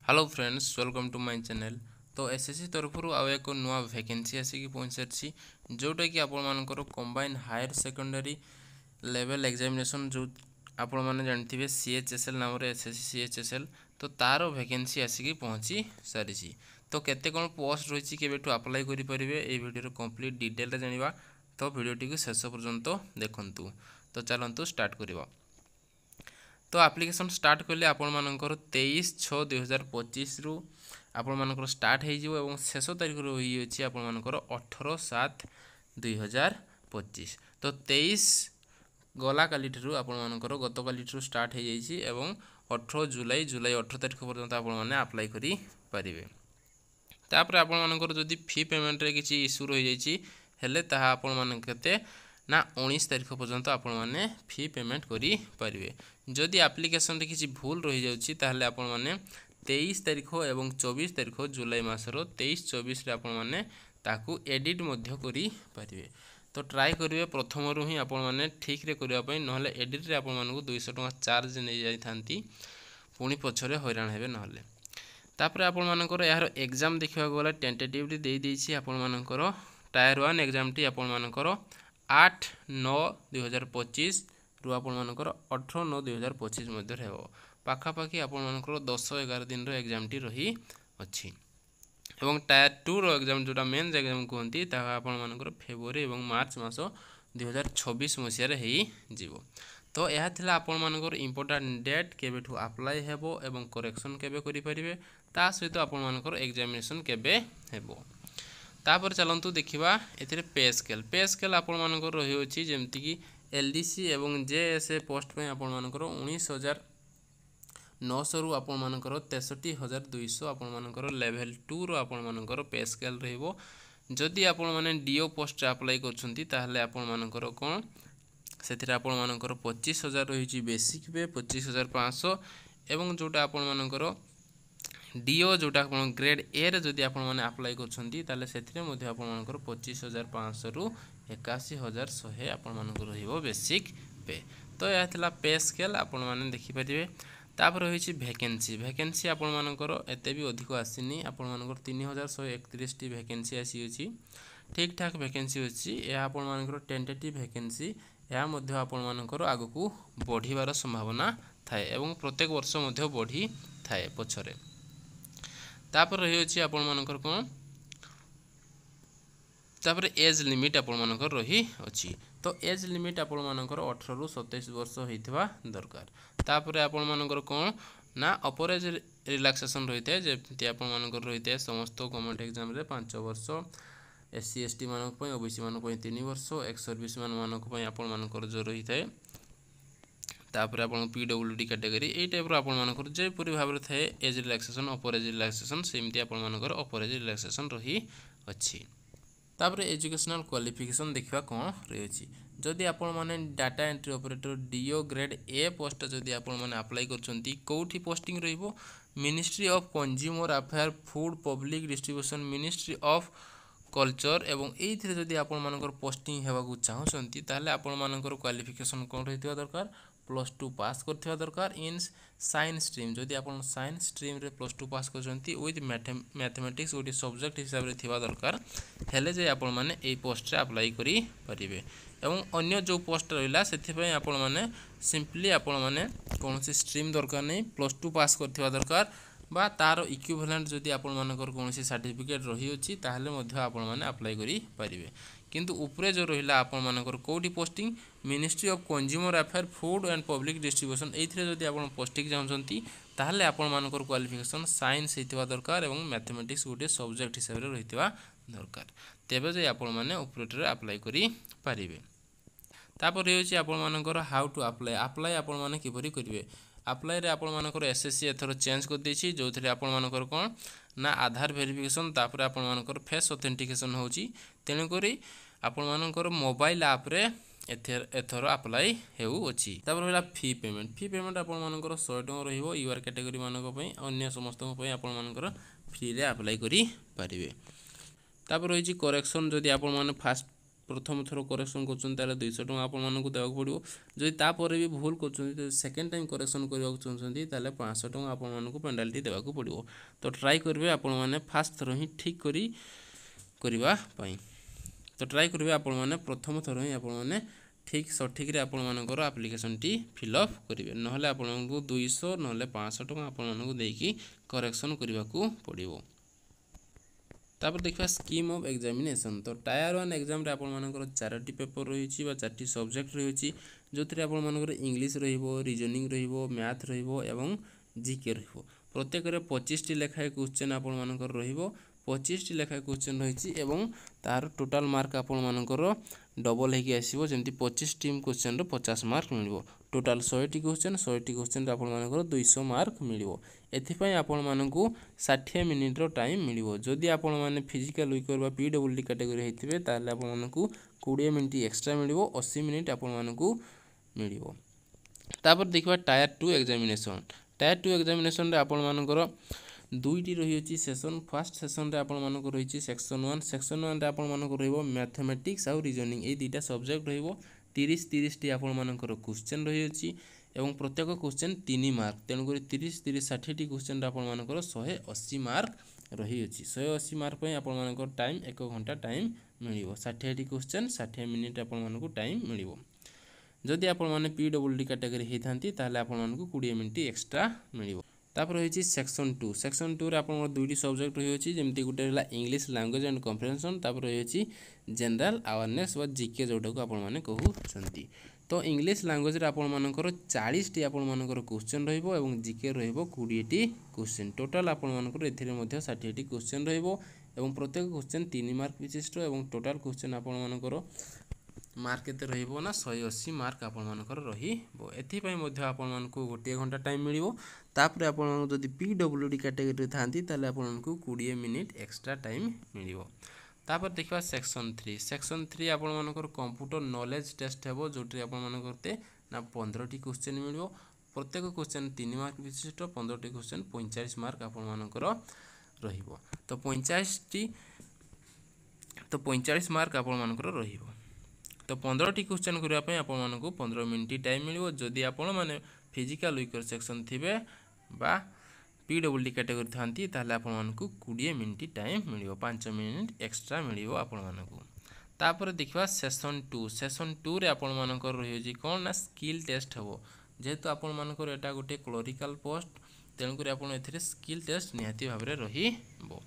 Hello friends, welcome to my channel. तो SSC तरफ आउ एक नुआ वैकेंसी आसिक पहुँच सारी जोटा कि आपर combined higher secondary level examination जो आपण मैंने जानते सीएचएसएल नाम एसएससी सीएचएसएल तो तार वैकेंसी आसिक पहुँची सारी। तो केते कौन पोस्ट रही केवेठू अप्लाई करेंगे ये वीडियो कंप्लीट डिटेल जाना। तो वीडियोटी को शेष पर्यंत देखु। तो चलतु स्टार्ट करवा। तो एप्लिकेशन स्टार्ट कले आपण मानकर 23/6/2025 रु आपण मानकर स्टार्ट हो शेष तारीख रही अछि आपण मानकर 18/7/2025। तो 23 गला काली आपण मानकर गत काली स्टार्ट हो जाइए एवं 18 जुलाई 18 तारीख पर्यंत आपण माने अप्लाई करि परिबे। तापर आपण मानकर जदि फी पेमेंट रे किछि इश्यू रही जाइछि हेले ताहा आपण मान केते ना 19 तारीख पर्यंत आपण माने फी पेमेंट करि परिबे। जदि एप्लिकेशन रे किछि भूल रही जाउछि ताहले आपण माने 23 तारीख एवं 24 तारीख जुलाई मासर 23-24 रे आपण माने ताकू एडिट मध्य करि परिबे। तो ट्राई करिवे प्रथम रु ही आपण माने ठीक रे करिवा पई नहले एडिट रे आपण मानकु 200 टका चार्ज नै जाई थांती पुणी पछरे हैरान हेबे नहले। तापर आपण मानकर यार एग्जाम देखा गला टेंटेटिवली दे देछि आपण मानकर टायर 1 एग्जाम टी आपण मानकर 8/9/2025 रु आपण मानकर 18/9/2025 मध्य हेबो। पाखापाखि आपण मानकर 10-11 दिन रो एग्जाम टी रही अछि। एवं टायर 2 रो एग्जाम जोटा मेन्स एग्जाम कहंती ता आपण मानकर फेब्रुआरी एवं मार्च मास 2026 मसिया रे हेई जीवो। तो यह थिला आपण मानकर इंपोर्टेंट डेट केबेठू अप्लाई हेबो एवं करेक्शन केबे करि परिबे ता सहित आपण मानकर एग्जामिनेशन केबे हेबो। तापर चलंतु देखिबा एथिरे पे स्केल आपण मानकर रही अछि जेमति कि एलडीसी एवं जेएसए पोस्ट पे आपण मानकर 19,900 रु आपण मानकर 63,200 आपण मानकर लेवल 2 रो आपण मानकर पे स्केल रहइबो। जदि आपण माने डीओ पोस्ट अप्लाई करछंती ताहले आपण मानकर कोन सेथिरे आपण मानकर 25,000 रही बेसिक पे 25,500 एवं जोटा आपण मानकर डीओ जोटा आपण ग्रेड ए रे जदि आपण माने अप्लाई करछंती ताले सेथिरे मध्ये आपण मानकर 25,500 रु 81,100 आपण मानकर रहिबो बेसिक पे। तो या थिला पे स्केल आपण माने देखि परिबे। तापर रही वैकेंसी आपण मानकर एते भी अधिक आसीनी आपण मानकर 3,131 टी वैकेंसी आसी अछि। ठीक ठाक वैकेंसी अछि। या आपण मानकर टेंटेटिव वैकेंसी या मध्य आपण मानकर आगु बढ़िबार संभावना थाए एवं प्रत्येक वर्ष मध्य बढ़ी थाए पछरे। तापर रही अछि आपण मानकर कोन तापर एज लिमिट आपण मानकर रही अछि। तो एज लिमिट आपण मानकर 18 रु 27 वर्ष होइथिबा दरकार। तापर आपण मानकर कोन ना अपर एज रिलैक्सेशन रहिते जेति आपण मानकर रहिते समस्त गवर्नमेंट एग्जाम रे 5 वर्ष एससी एसटी मानक पय ओबीसी मानक पय 3 वर्ष एक्स सर्विस मानक पय आपण मानकर जो रहिते तापर आपण पीडब्ल्यूडी कैटेगरी ए टाइप रो आपण मानकर जे पूरी भाबरे थाए age relaxation upper age relaxation सेमति आपण मानकर अपर एज रिलैक्सेशन रही अछि। तापर एजुकेशनल क्वालिफिकेशन देखिबा कोन रही अछि। जदि आपण माने data entry operator DO grade A post जदि आपण माने अप्लाई करछंती कोठी पोस्टिंग रहिबो ministry of consumer affair food public distribution ministry of culture एवं एथिरे जदि आपण मानकर पोस्टिंग हेबाकू चाहछंती ताले आपण मानकर क्वालिफिकेशन कोन रहितबा दरकार +2 पास करथिबा दरकार इन साइंस स्ट्रीम। जदि आपण साइंस स्ट्रीम रे +2 पास करछंती विथ मैथमेटिक्स गोटे सब्जेक्ट हिसाब रे थिबा दरकार हेले जे आपण माने ए पोस्ट रे अप्लाई करि परिबे। एवं अन्य जो पोस्ट रहिला सेथि पय आपण माने सिंपली आपण माने कोनोसी स्ट्रीम दरकार नै +2 पास करथिबा दरकार बा तार इक्विवेलेंट जदि आपण मानकर कोनोसी सर्टिफिकेट रही अछि ताहले मध्ये आपण माने अप्लाई करि परिबे। किंतु ऊपरे जो रहिला आपण मानकर कोठी posting ministry of consumer affair food and public distribution एथिरे जदि आपण पोस्टिंग चाहछंती ताहले आपण मानकर क्वालिफिकेशन साइंस हेतिबा दरकार एवं मैथमेटिक्स गोटे सब्जेक्ट हिसाब रे रहितबा दरकार तेबे जे आपण माने ऊपरे अप्लाई करि परिबे। तापर रही आपण मानकर हाउ टू अप्लाई आपण माने किपरि करिवे। अप्लाई रे आपण मानकर एसएससी एथरो चेंज कर देछि जो थरे आपण मानकर कोन ना आधार वेरिफिकेशन तापर आपण मानकर फेस ऑथेंटिकेशन होछि तेनु करी आपण मानकर मोबाइल ऐप रे एथर अप्लाई हेउ अछि। तापर होला फी पेमेंट आपण मानकर 100 टका रहिबो यूआर कैटेगरी मानक पय अन्य समस्त पय आपण मानकर फ्री रे अप्लाई करि परिबे। तापर रही करेक्शन जदि आपण माने फास्ट प्रथम थर करेक्शन कर 200 टଙ୍କା आपको देवाक पड़ो जदि तापर भी भूल कर सेकेंड टाइम करेक्शन करने चाहते 500 टଙ୍କା आपको पेनाल्टी देवाक पड़ो। तो ट्राई करेंगे आपण मैंने फास्ट थर ही ठीक करने तो ट्राई करेंगे आपण मैंने प्रथम थर ही आपण मैंने ठीक सठिक आपण मानकर आप्लिकेसन टी फिलअप करेंगे ना आपको 200 ना 500 टଙ୍କା आपको देकी करेक्शन करने को पड़ो। तापर देखा स्कीम ऑफ एग्जामिनेशन तो टायर 1 एग्जाम रे आपण मानकर 4टी पेपर रही 4टी सब्जेक्ट रही जो थे आपण मानकर इंग्लिश रहिबो रीजनिंग रहिबो मैथ रहिबो एवं जीके रहिबो प्रत्येक रे 25टी लेखाए क्वेश्चन आपण मानकर रहिबो 25टी लेखाए क्वेश्चन रही एवं तार टोटाल मार्क आपण मानकर डबल होगी आसो जमी 25 टीम क्वेश्चन 50 मार्क मिल टोटाल 100टी क्वेश्चन आपण मानकर 200 मार्क मिल एथिपाई आपण मानकू 60 मिनिट टाइम मिल जदि आपण माने फिजिकल वीकर बा पीडब्ल्यूडी कैटेगरी होइथिबे ताले आपण मानकू 20 मिनिट एक्स्ट्रा मिल 80 मिनिट आपण मानकू मिल। तापर देखिबा टायर 2 एग्जामिनेशन टायर 2 एग्जामिनेशन रे आपण मानकर दुईटी रही सेसन फर्स्ट सेसन रे आपण मानक रही सेक्शन 1 रे आपण मानक रहिबो मैथमेटिक्स आउ रीजनिंग ए दुईटा सब्जेक्ट रहिबो 30 टी आपण मानकर क्वेश्चन रही अछि एवं प्रत्येक क्वेश्चन 3 मार्क तेणुक 30 60 टी क्वेश्चन आपण मानकर 180 मार्क रही अछि 180 मार्क पई आपण मानकर टाइम 1 घंटा टाइम मिलिबो 60 टी क्वेश्चन 60 मिनिट आपण मानक टाइम मिलिबो। जदि आपण माने पीडब्ल्यूडी कैटेगरी हेथांती ताले आपण मानक 20 मिनिट एक्स्ट्रा मिलिबो। तापर रही सेक्शन 2 रे आपण दुईटी सब्जेक्ट रही अछि जेमती गुटे हला इंग्लिश लैंग्वेज एंड कम्प्रिहेंशन तापर रही अछि जनरल अवेयरनेस व जीके जोटा को आपण माने कहउछंती। तो इंग्लिश लैंग्वेज रे आपण मानकर 40 टी आपण मानकर क्वेश्चन रहिबो एवं जीके रहिबो 20 टी क्वेश्चन टोटल आपण मानकर एथिरे मध्ये 60 टी क्वेश्चन रहिबो एवं प्रत्येक क्वेश्चन 3 मार्क विशिष्ट एवं टोटल क्वेश्चन आपण मानकर मार्क केते रहिबो ना 180 मार्क आपण मानकर रहिबो एथिपई मध्ये आपण मानकू 1 घंटा टाइम मिलिबो। तापर आपण मानकू जदि पीडब्ल्यूडी कैटेगरी थांती ताले आपण मानकू 20 मिनिट एक्स्ट्रा टाइम मिलिबो। तापर देखिबा सेक्शन 3 आपण मानकर कंप्यूटर नॉलेज टेस्ट हेबो जोटी आपण मानकर ना 15 टी क्वेश्चन मिलिबो प्रत्येक क्वेश्चन 3 मार्क विशिष्ट 15 टी क्वेश्चन 45 मार्क आपण मानकर रहिबो। तो 45 मार्क आपण मानकर रहिबो। तो 15 टी क्वेश्चन करिया पय आपण मानकू 15 मिनिट टाइम मिलिबो जदि आपण माने फिजिकल वीकर सेक्शन थिबे बा पीडब्ल्यूडी कैटेगरी थांती ताले आपण मानकू 20 मिनिट टाइम मिलिबो 5 मिनिट एक्स्ट्रा मिलिबो आपण मानकू। तापर देखिबा सेक्शन 2 रे आपण मानकर रही छि कोन ना स्किल टेस्ट हबो जेहेतु आपण मानकर एटा गोटे क्लरिकल पोस्ट तेणु करी आपण एथिरे स्किल टेस्ट निहाती भाबरे रहिबो।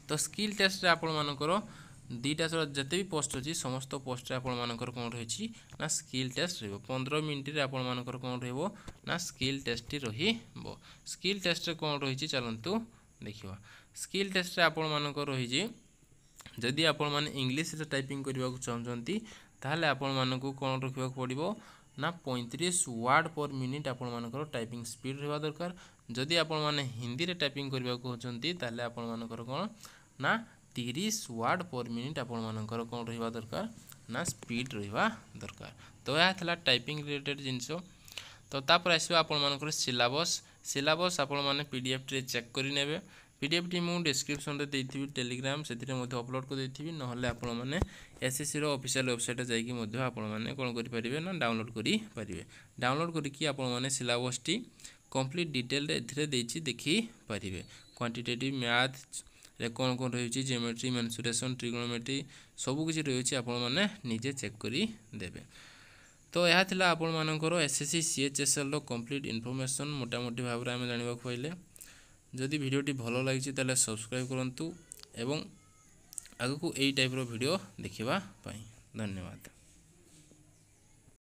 तो स्किल टेस्ट रे आपण मानकर दीटा जते भी पोस्ट अछि समस्त पोस्ट रे आपण मानकर कोन रही ना स्किल टेस्ट रहिबो 15 मिनिट रे आपण मानकर कोन रहिबो ना स्किल टेस्ट रहिबो। स्किल टेस्ट रे कोन रही चलंतु देखिबा स्किल टेस्ट रे आपण मानकर रही जदि आपण माने इंग्लिश रे टाइपिंग करबा को चाहछंती ताले आपण मानकू कोन रखिबा पड़िबो ना 35 वर्ड पर मिनिट आपण मानकर टाइपिंग स्पीड रहबा दरकार। जदि आपण माने हिंदी रे टाइपिंग करबा को चाहछंती ताले आपण मानकर कोन ना 30 वर्ड पर मिनिट आपण मानकर कोन रहबा दरकार ना स्पीड रहबा दरकार। तो या थला टाइपिंग रिलेटेड जिंसो। तो तापर आसीबा आपण मानकर सिलेबस आपण माने पीडीएफ रे चेक करि नेबे पीडीएफ टी मु डिस्क्रिप्शन रे देथिबी टेलीग्राम सेथिरे मध्ये अपलोड कर देथिबी नहले आपण माने एसएससी रो ऑफिशियल वेबसाइट जाई कि मध्ये आपण माने कोन करि परिबे ना डाउनलोड करि परिबे डाउनलोड करि कि आपण माने सिलेबस टी कंप्लीट डिटेल रे एथिरे देछि देखि परिबे क्वांटिटेटिव मैथ रे कोन कोन रही छि ज्योमेट्री मेंसुरेशन ट्रिगोनोमेट्री सब किछि रही छि आपण माने निजे चेक करि देबे। तो यह थिला आपण मानकर एसएससी सीएचएसएल रो कंप्लीट इन्फॉर्मेशन मोटा मोटी भाव रे हम जानिबा पाइले। जदि वीडियोटी भलो लागिछि ताले सब्सक्राइब करंतु एवं आगु को एई टाइप रो वीडियो देखिबा पई धन्यवाद।